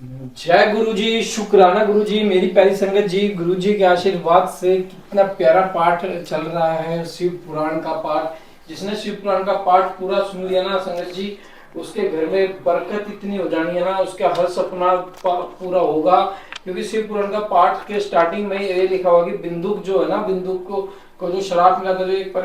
जय गुरु जी, शुक्राना गुरु जी, मेरी प्यारी संगत जी। गुरु जी के आशीर्वाद से कितना प्यारा पाठ चल रहा है, शिव पुराण का पाठ। जिसने शिव पुराण का पाठ पूरा सुन लिया ना संगत जी, उसके घर में बरकत इतनी हो जानी है ना, उसका हर सपना पूरा होगा। क्योंकि शिव पुराण का पाठ के स्टार्टिंग में ये लिखा हुआ कि बिंदुक जो है ना, बिंदुक को जो श्राप मिला था, जो एक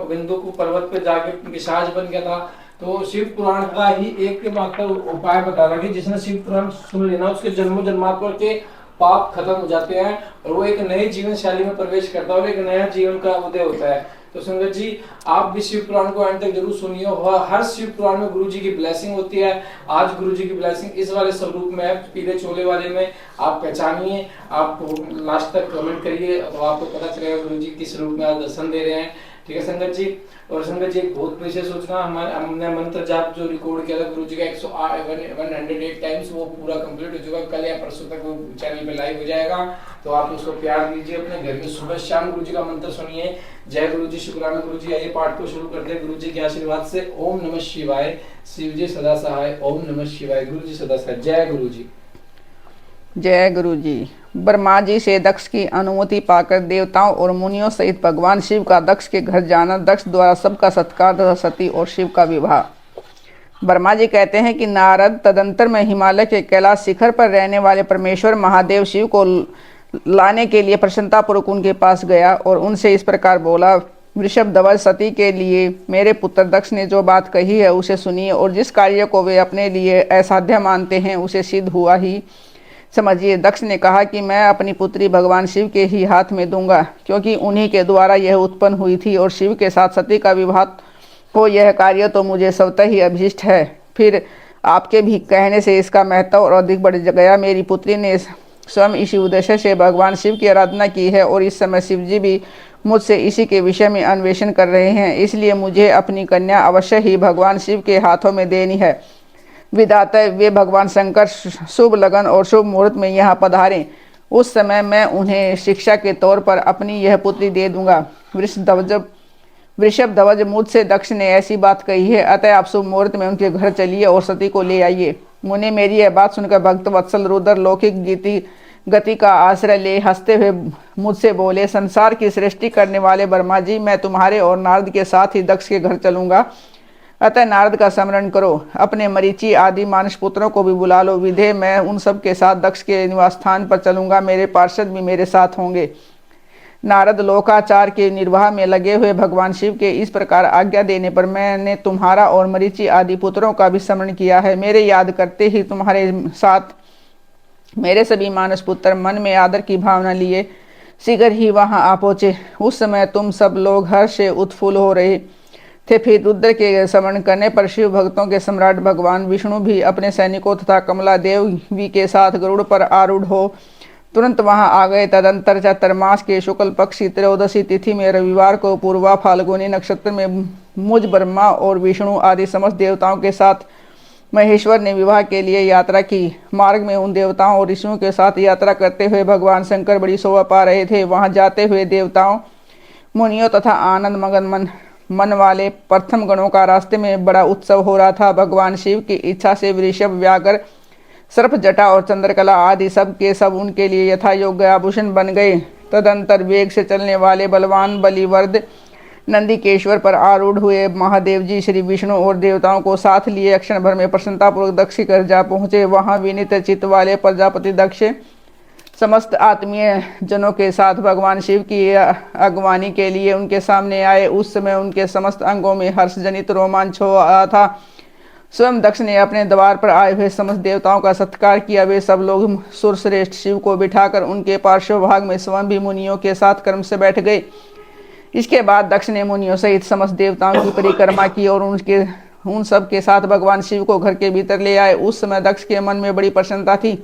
बिंदुक को पर्वत पे जाके पिशाच बन गया था। तो शिव पुराण का ही एक मात्र उपाय बता रहा कि जिसने शिव पुराण सुन लेना, उसके जन्मों जन्मांतर के पाप खत्म हो जाते हैं और वो एक नई जीवन शैली में प्रवेश करता है और एक नया जीवन का उदय होता है। तो संगत जी, आप भी शिव पुराण को अंत तक जरूर सुनिए। हर शिव पुराण में गुरु जी की ब्लेसिंग होती है। आज गुरु जी की ब्लेसिंग इस वाले स्वरूप में है, पीले चोले वाले में। आप पहचानिए, आप लास्ट तक कमेंट करिए तो आपको पता चलेगा गुरु जी किस रूप में आज दर्शन दे रहे हैं। ठीक है संगत जी। और संगत जी, एक बहुत विशेष सूचना, हमने मंत्र जाप जो रिकॉर्ड किया था गुरु जी का 108 टाइम्स, वो पूरा कंप्लीट हो चुका है। कल या परसों तक वो चैनल पे लाइव हो जाएगा। तो आप उसको प्यार दीजिए, अपने घर में सुबह शाम गुरु जी का मंत्र सुनिए। जय गुरु जी, शुक्राना गुरु जी। आइए पाठ को शुरू करते हैं गुरु जी के आशीर्वाद से। ओम नमः शिवाय। शिव जी सदा सहाय। ओम नमः शिवाय। गुरु जी सदा सहाय। जय गुरु जी। जय गुरु जी। ब्रह्मा जी से दक्ष की अनुमति पाकर देवताओं और मुनियों सहित भगवान शिव का दक्ष के घर जाना, दक्ष द्वारा सबका सत्कार तथा सती और शिव का विवाह। ब्रह्मा जी कहते हैं कि नारद तदंतर में हिमालय के कैलाश शिखर पर रहने वाले परमेश्वर महादेव शिव को लाने के लिए प्रसन्नतापूर्वक उनके पास गया और उनसे इस प्रकार बोला, वृषभ ध्वज सती के लिए मेरे पुत्र दक्ष ने जो बात कही है उसे सुनिए और जिस कार्य को वे अपने लिए असाध्य मानते हैं उसे सिद्ध हुआ ही समझिए। दक्ष ने कहा कि मैं अपनी पुत्री भगवान शिव के ही हाथ में दूंगा, क्योंकि उन्हीं के द्वारा यह उत्पन्न हुई थी और शिव के साथ सती का विवाह हो, यह कार्य तो मुझे स्वतः ही अभिष्ट है। फिर आपके भी कहने से इसका महत्व और अधिक बढ़ गया। मेरी पुत्री ने स्वयं इसी उद्देश्य से भगवान शिव की आराधना की है और इस समय शिव जी भी मुझसे इसी के विषय में अन्वेषण कर रहे हैं, इसलिए मुझे अपनी कन्या अवश्य ही भगवान शिव के हाथों में देनी है। विधाता वे भगवान शंकर शुभ लगन और शुभ मुहूर्त में यहाँ पधारें, उस समय मैं उन्हें शिक्षा के तौर पर अपनी यह पुत्री दे दूंगा। वृषभ ध्वज मुझसे दक्ष ने ऐसी बात कही है, अतः आप शुभ मुहूर्त में उनके घर चलिए और सती को ले आइए। मुनि मेरी यह बात सुनकर भक्त वत्सल रुद्र लौकिक गति का आश्रय ले हंसते हुए मुझसे बोले, संसार की सृष्टि करने वाले ब्रह्मा जी, मैं तुम्हारे और नारद के साथ ही दक्ष के घर चलूंगा, अतः नारद का स्मरण करो। अपने मरीचि आदि मानस पुत्रों को भी बुला लो। विधे मैं उन सब के साथ दक्ष के निवास स्थान पर चलूंगा, मेरे पार्षद भी मेरे साथ होंगे। नारद लोकाचार के निर्वाह में लगे हुए भगवान शिव के इस प्रकार आज्ञा देने पर मैंने तुम्हारा और मरीचि आदि पुत्रों का भी स्मरण किया है। मेरे याद करते ही तुम्हारे साथ मेरे सभी मानस पुत्र मन में आदर की भावना लिए शीघ्र ही वहां आ पहुंचे। उस समय तुम सब लोग हर्ष से उत्फुल्ल हो रहे थे। फिर रुद्र के स्मरण करने पर शिव भक्तों के सम्राट भगवान विष्णु भी अपने सैनिकों तथा कमला देवी के साथ गरुड़ पर आरूढ़ हो तुरंत वहां आ गए। तदंतर चातुर्मास के शुक्ल पक्ष की त्रयोदशी तिथि में रविवार को पूर्वा फाल्गुनी नक्षत्र में मुझ ब्रह्मा और विष्णु आदि समस्त देवताओं के साथ महेश्वर ने विवाह के लिए यात्रा की। मार्ग में उन देवताओं और ऋषियों के साथ यात्रा करते हुए भगवान शंकर बड़ी शोभा पा रहे थे। वहां जाते हुए देवताओं मुनियों तथा आनंद मगन मन वाले प्रथम गणों का रास्ते में बड़ा उत्सव हो रहा था। भगवान शिव की इच्छा से वृषभ व्याघ्र सर्प जटा और चंद्रकला आदि सब के सब उनके लिए यथा योग्य आभूषण बन गए। तदंतर वेग से चलने वाले बलवान बलिवर्द नंदीकेश्वर पर आरूढ़ हुए महादेव जी श्री विष्णु और देवताओं को साथ लिए क्षण भर में प्रसन्नतापूर्वक दक्ष कर जा पहुंचे। वहां विनीत चित्त वाले प्रजापति दक्ष समस्त आत्मीय जनों के साथ भगवान शिव की अगवानी के लिए उनके सामने आए। उस समय उनके समस्त अंगों में हर्ष जनित रोमांच हो रहा था। स्वयं दक्ष ने अपने द्वार पर आए हुए समस्त देवताओं का सत्कार किया। वे सब लोग सुरश्रेष्ठ शिव को बिठाकर उनके पार्श्व भाग में स्वयं भी मुनियों के साथ क्रम से बैठ गए। इसके बाद दक्ष ने मुनियों सहित समस्त देवताओं की परिक्रमा की और उन सब के साथ भगवान शिव को घर के भीतर ले आए। उस समय दक्ष के मन में बड़ी प्रसन्नता थी।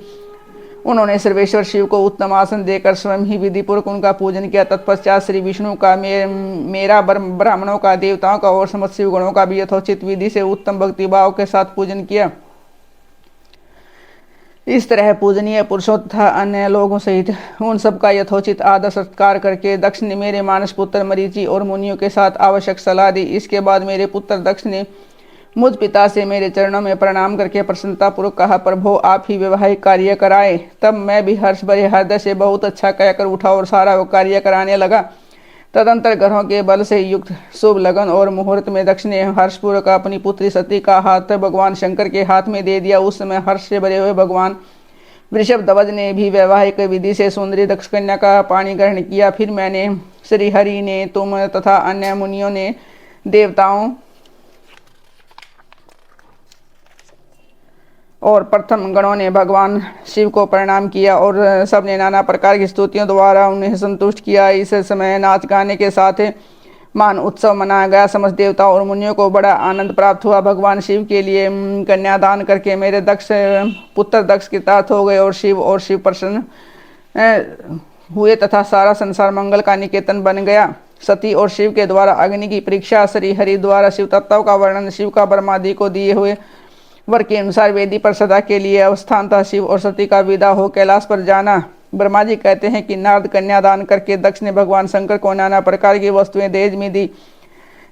उन्होंने सर्वेश्वर शिव को उत्तम आसन देकर स्वयं ही विधिपूर्वक उनका पूजन किया। तत्पश्चात श्री विष्णु का मेरा ब्राह्मणों का देवताओं का और समस्त शिवगणों का भी यथोचित विधि से उत्तम भक्तिभाव के साथ पूजन किया। इस तरह पूजनीय पुरुषों तथा अन्य लोगों सहित उन सब का यथोचित आदर सत्कार करके दक्ष ने मेरे मानस पुत्र मरीचि और मुनियों के साथ आवश्यक सलाह दी। इसके बाद मेरे पुत्र दक्ष ने मुझ पिता से मेरे चरणों में प्रणाम करके प्रसन्नतापूर्वक कहा, प्रभु आप ही वैवाहिक कार्य कराए। तब मैं भी हर्ष भरे हृदय से बहुत अच्छा कहकर उठा और सारा वो कार्य कराने लगा। तदंतर ग्रहों के बल से युक्त शुभ लगन और मुहूर्त में दक्ष ने हर्षपूर्वक अपनी पुत्री सती का हाथ भगवान शंकर के हाथ में दे दिया। उस समय हर्ष से भरे हुए भगवान वृषभ ध्वज ने भी वैवाहिक विधि से सुंदरी दक्ष कन्या का पाणी ग्रहण किया। फिर मैंने, श्री हरि ने, तुम तथा अन्य मुनियों ने, देवताओं और प्रथम गणों ने भगवान शिव को प्रणाम किया और सबने नाना प्रकार की स्तुतियों द्वारा उन्हें संतुष्ट किया। इस समय नाच गाने के साथ मान उत्सव मनाया गया। समस्त देवताओं और मुनियों को बड़ा आनंद प्राप्त हुआ। भगवान शिव के लिए कन्यादान करके मेरे पुत्र दक्ष कृतार्थ हो गए और शिव प्रसन्न हुए तथा सारा संसार मंगल का निकेतन बन गया। सती और शिव के द्वारा अग्नि की परीक्षा, श्री हरि द्वारा शिव तत्व का वर्णन, शिव का ब्रह्मादि को दिए हुए वर के अनुसार वेदी पर सदा के लिए अवस्थान था। शिव और सती का विदा हो कैलाश पर जाना। ब्रह्मा जी कहते हैं कि नारद कन्यादान करके दक्ष ने भगवान शंकर को नाना प्रकार की वस्तुएं दहेज में दी।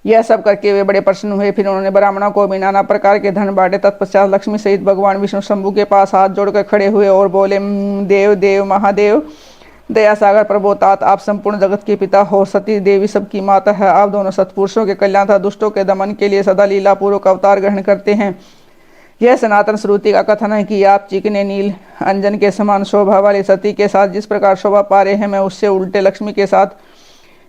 यह सब करके वे बड़े प्रसन्न हुए। फिर उन्होंने ब्राह्मणों को भी नाना प्रकार के धन बांटे। तत्पश्चात लक्ष्मी सहित भगवान विष्णु शंभु के पास हाथ जोड़कर खड़े हुए और बोले, देव देव महादेव दया सागर प्रभु तात, आप संपूर्ण जगत के पिता हो। सती देवी सबकी माता है। आप दोनों सत्पुरुषों के कल्याण तथा दुष्टों के दमन के लिए सदा लीला पूर्वक अवतार ग्रहण करते हैं। यह सनातन श्रुति का कथन है कि आप चिकने नील अंजन के समान शोभा वाली सती के साथ जिस प्रकार शोभा पा रहे हैं, मैं उससे उल्टे लक्ष्मी के साथ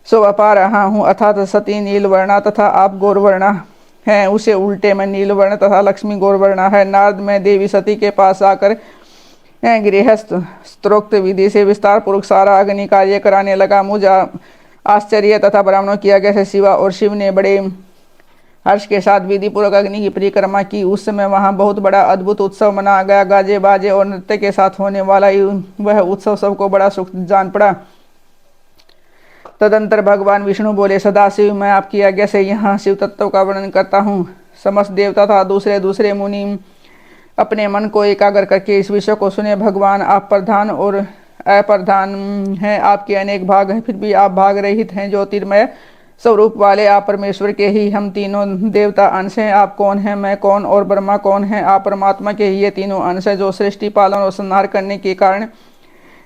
शोभा पा रहा हूँ। अर्थात सती नील वर्णा तथा आप गौरवर्णा हैं, उसे उल्टे में नील वर्ण तथा लक्ष्मी गौरवर्णा है। नारद में देवी सती के पास आकर गृहस्थ स्त्रोक्त विधि से विस्तार पूर्वक सारा अग्नि कार्य कराने लगा। मुझे आश्चर्य तथा ब्राह्मणों किया गया। शिवा और शिव ने बड़े हर्ष के साथ विधि पूर्वक अग्नि की परिक्रमा की। उस समय वहां बहुत बड़ा अद्भुत उत्सव मनाया गया। गाजे बाजे और नृत्य के साथ होने वाला वह उत्सव सबको बड़ा सुख जान पड़ा। तदंतर भगवान विष्णु बोले, सदाशिव मैं आपकी आज्ञा से यहाँ शिव तत्व का वर्णन करता हूँ। समस्त देवता तथा दूसरे दूसरे मुनि अपने मन को एकाग्र करके इस विषय को सुने। भगवान आप प्रधान और अप्रधान हैं, आपके अनेक भाग हैं, फिर भी आप भाग रहित हैं। ज्योतिर्मय स्वरूप वाले आप परमेश्वर के ही हम तीनों देवता अंश हैं। आप कौन हैं, मैं कौन और ब्रह्मा कौन है? आप परमात्मा के ही ये तीनों अंश हैं जो सृष्टि पालन और संहार करने के कारण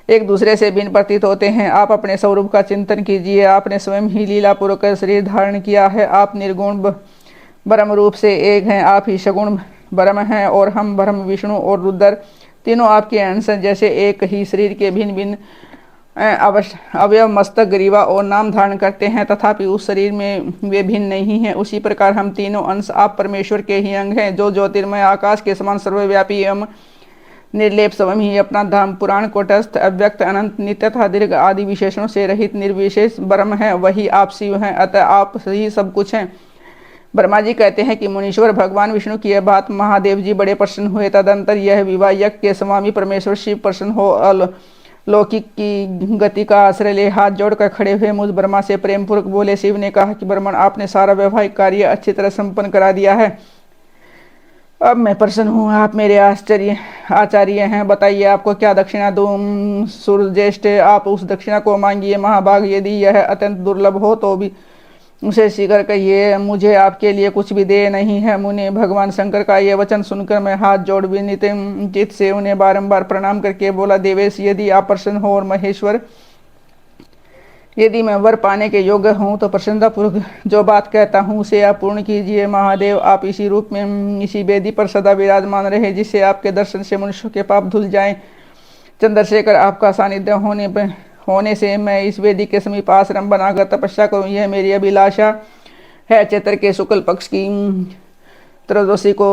एक दूसरे से भिन्न प्रतीत होते हैं। आप अपने स्वरूप का चिंतन कीजिए। आपने स्वयं ही लीला पूर्वक शरीर धारण किया है। आप निर्गुण ब्रह्म रूप से एक हैं। आप ही सगुण ब्रह्म हैं और हम ब्रह्म, विष्णु और रुद्र तीनों आपके अंश हैं। जैसे एक ही शरीर के भिन्न भिन्न अवयव मस्तक, ग्रीवा और नाम धारण करते हैं, तथापि उस शरीर में वे भिन्न नहीं हैं, उसी प्रकार हम तीनों अंश आप परमेश्वर के ही अंग हैं, जो ज्योतिर्मय आकाश के समान सर्वव्यापी एवं निर्लेप स्वयं ही अपना धाम पुराण, कोटस्थ, अव्यक्त, अनंत, नित्य तथा दीर्घ आदि विशेषणों से रहित निर्विशेष ब्रह्म है। वही आप शिव हैं, अतः आप ही सब कुछ हैं। ब्रह्मा जी कहते हैं कि मुनीश्वर भगवान विष्णु की यह बात महादेव जी बड़े प्रसन्न हुए। तदंतर यह विवाह यज्ञ के स्वामी परमेश्वर शिव प्रसन्न हो लौकिक की गति का आश्रय ले हाथ जोड़कर खड़े हुए मुझ ब्रह्मा से प्रेम पूर्वक बोले। शिव ने कहा कि ब्रह्मण, आपने सारा वैवाहिक कार्य अच्छी तरह संपन्न करा दिया है। अब मैं प्रसन्न हूँ। आप मेरे आचार्य हैं। बताइए आपको क्या दक्षिणा दूँ? सूर्यज्येष्ठ, आप उस दक्षिणा को मांगिए। महाभाग, यदि यह अत्यंत दुर्लभ हो तो भी उसे शीघ्र कहिए। मुझे आपके लिए कुछ भी दे नहीं है। मुनि भगवान शंकर का यह वचन सुनकर मैं हाथ जोड़ विनीत चित्त से उन्हें बारंबार प्रणाम करके बोला, देवेश, यदि आप प्रसन्न हो और महेश्वर, यदि मैं वर पाने के योग्य हूँ तो प्रसन्नतापूर्वक जो बात कहता हूँ उसे आप पूर्ण कीजिए। महादेव, आप इसी रूप में इसी वेदी पर सदा विराजमान रहे, जिससे आपके दर्शन से मनुष्य के पाप धुल जाएं। चंद्रशेखर, आपका सानिध्य होने से मैं इस वेदी के समीप आश्रम बनाकर तपस्या करूं, यह मेरी अभिलाषा है। चैत्र के शुक्ल पक्ष की त्रयोदशी को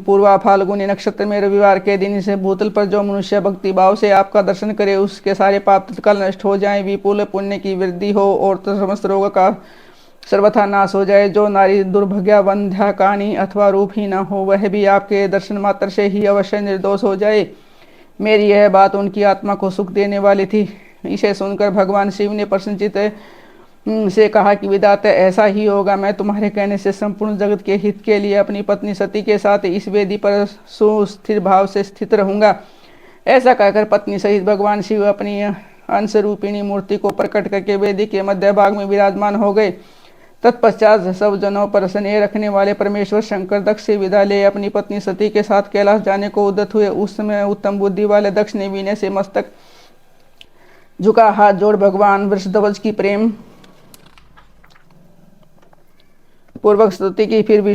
पूर्वा फाल्गुनी नक्षत्र में रविवार के दिन से भूतल पर जो मनुष्य भक्ति भाव से आपका दर्शन करे, उसके सारे पाप तत्काल नष्ट हो जाएं, विपुल पुण्य की वृद्धि हो और समस्त रोग का सर्वथा नाश हो जाए। जो नारी दुर्भाग्या, वंध्या, कानी अथवा रूप ही न हो, वह भी आपके दर्शन मात्र से ही अवश्य निर्दोष हो जाए। मेरी यह बात उनकी आत्मा को सुख देने वाली थी। इसे सुनकर भगवान शिव ने प्रसन्नचित्त से कहा कि विधाता, ऐसा ही होगा। मैं तुम्हारे कहने से संपूर्ण जगत के हित के लिए अपनी पत्नी सती के साथ इस वेदी पर सुस्थिर भाव से स्थित रहूंगा। ऐसा कहकर पत्नी सहित भगवान शिव अपनी अंश रूपिणी मूर्ति को प्रकट करके वेदी के मध्य भाग में विराजमान हो गए। तत्पश्चात सब जनों पर स्नेह रखने वाले परमेश्वर शंकर दक्ष से विदा ले अपनी पत्नी सती के साथ कैलाश जाने को उद्यत हुए। उस समय उत्तम बुद्धि वाले दक्ष ने विनय से मस्तक झुका, हाथ जोड़ भगवान वृषध्वज की प्रेम पूर्वक स्तुति की। फिर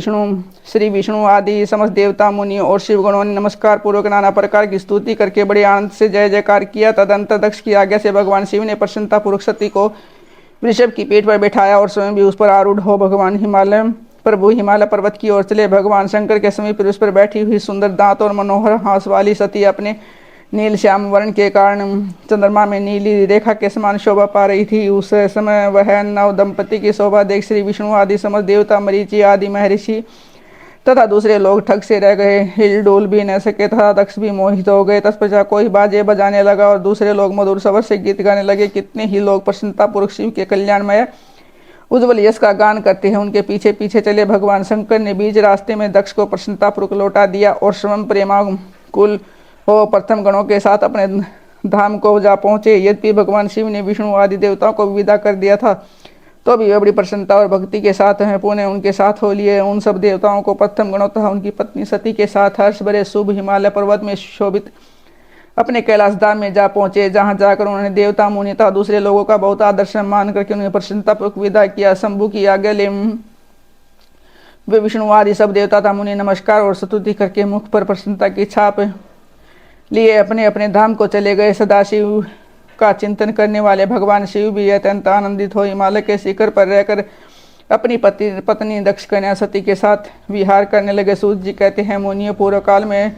श्री विष्णु आदि समस्त देवता, मुनि और शिवगणों ने नमस्कार पूर्वक नाना प्रकार की स्तुति करके बड़े आनंद से जय जयकार किया। तदंतर दक्ष की आज्ञा से भगवान शिव ने प्रसन्नता पूर्वक सती को वृषभ की पीठ पर बैठाया और स्वयं भी उस पर आरूढ़ हो भगवान हिमालय पर्वत की ओर चले। भगवान शंकर के समीप उस पर बैठी हुई सुंदर दांत और मनोहर हास वाली सती अपने नील श्याम वर्ण के कारण चंद्रमा में नीली रेखा के समान शोभा पा रही थी। उस समय वह नव दंपति की शोभा देख श्री विष्णु आदि समस्त देवता, मरीचि आदि महर्षि तथा दूसरे लोग ठग से रह गए, हिल डोल भी न सके तथा दक्ष भी मोहित हो गए। तत्पश्चात कोई बाजे बजाने लगा और दूसरे लोग मधुर स्वर से गीत गाने लगे। कितने ही लोग प्रसन्नता पूर्वक शिव के कल्याणमय उज्ज्वल यश का गान करते हैं, उनके पीछे पीछे चले। भगवान शंकर ने बीच रास्ते में दक्ष को प्रसन्नता पूर्वक लौटा दिया और श्रवण प्रेमाकुल हो प्रथम गणों के साथ अपने धाम को जा पहुंचे। यद्यपि भगवान शिव ने विष्णु आदि देवताओं को विदा कर दिया था, तो भी वे बड़ी प्रसन्नता और भक्ति के साथ पुण्य उनके साथ हो लिए। उन सब देवताओं को प्रथम गणों तथा उनकी पत्नी सती के साथ हर्ष भरे शुभ हिमालय पर्वत में शोभित अपने कैलाश धाम में जा पहुंचे, जहां जाकर उन्होंने देवता, मुनि तथा दूसरे लोगों का बहुत आदर सम्मान करके उन्हें प्रसन्नतापूर्वक विदा किया। शंभु की आज्ञा ले वे विष्णु आदि सब देवता तथा मुनि नमस्कार और स्तुति करके मुख पर प्रसन्नता की छाप लिए अपने अपने धाम को चले गए। सदाशिव का चिंतन करने वाले भगवान शिव भी अत्यंत आनंदित हो हिमालय के शिखर पर रहकर अपनी पत्नी दक्ष कन्या सती के साथ विहार करने लगे। सूत जी कहते हैं, मुनियों, पूर्व काल में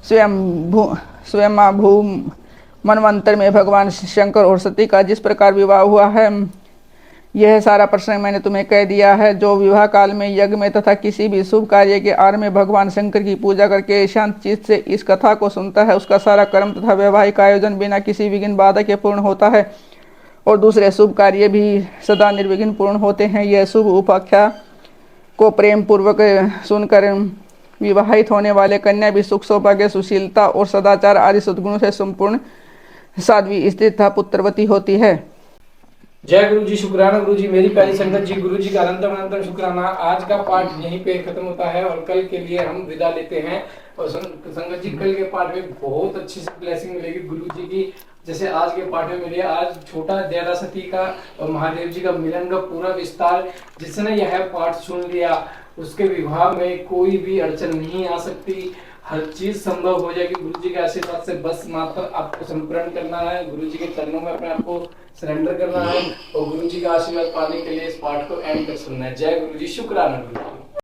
स्वयंभू मनवंतर में भगवान शंकर और सती का जिस प्रकार विवाह हुआ है, यह सारा प्रसंग मैंने तुम्हें कह दिया है। जो विवाह काल में यज्ञ में तथा किसी भी शुभ कार्य के आरंभ में भगवान शंकर की पूजा करके शांत चित्त से इस कथा को सुनता है, उसका सारा कर्म तथा वैवाहिक आयोजन बिना किसी विघ्न बाधा के पूर्ण होता है और दूसरे शुभ कार्य भी सदा निर्विघ्न पूर्ण होते हैं। यह शुभ उपाख्या को प्रेम पूर्वक सुनकर विवाहित होने वाले कन्या भी सुख, सौभाग्य, सुशीलता और सदाचार आदि सद्गुणों से संपूर्ण साध्वी, स्त्री तथा पुत्रवती होती है। जय गुरु जी, शुक्राना गुरु जी, मेरी प्यारी संगत जी, गुरु जी का अनंत शुक्राना। आज का पाठ यहीं पे खत्म होता है और कल के लिए हम विदा लेते हैं। और संगत जी, कल के पाठ में बहुत अच्छी सी ब्लेसिंग मिलेगी गुरु जी की, जैसे आज के पाठ में मिली। आज छोटा दया सती का और महादेव जी का मिलन का पूरा विस्तार, जिसने यह पाठ सुन लिया उसके विवाह में कोई भी अड़चन नहीं आ सकती, हर चीज संभव हो जाएगी गुरु जी के आशीर्वाद से। बस मात्र आपको समर्पण करना है, गुरु जी के चरणों में अपने आप को सरेंडर करना है और गुरु जी का आशीर्वाद पाने के लिए इस पाठ को एंड तक सुनना है। जय गुरु जी, शुक्राना गुरु जी।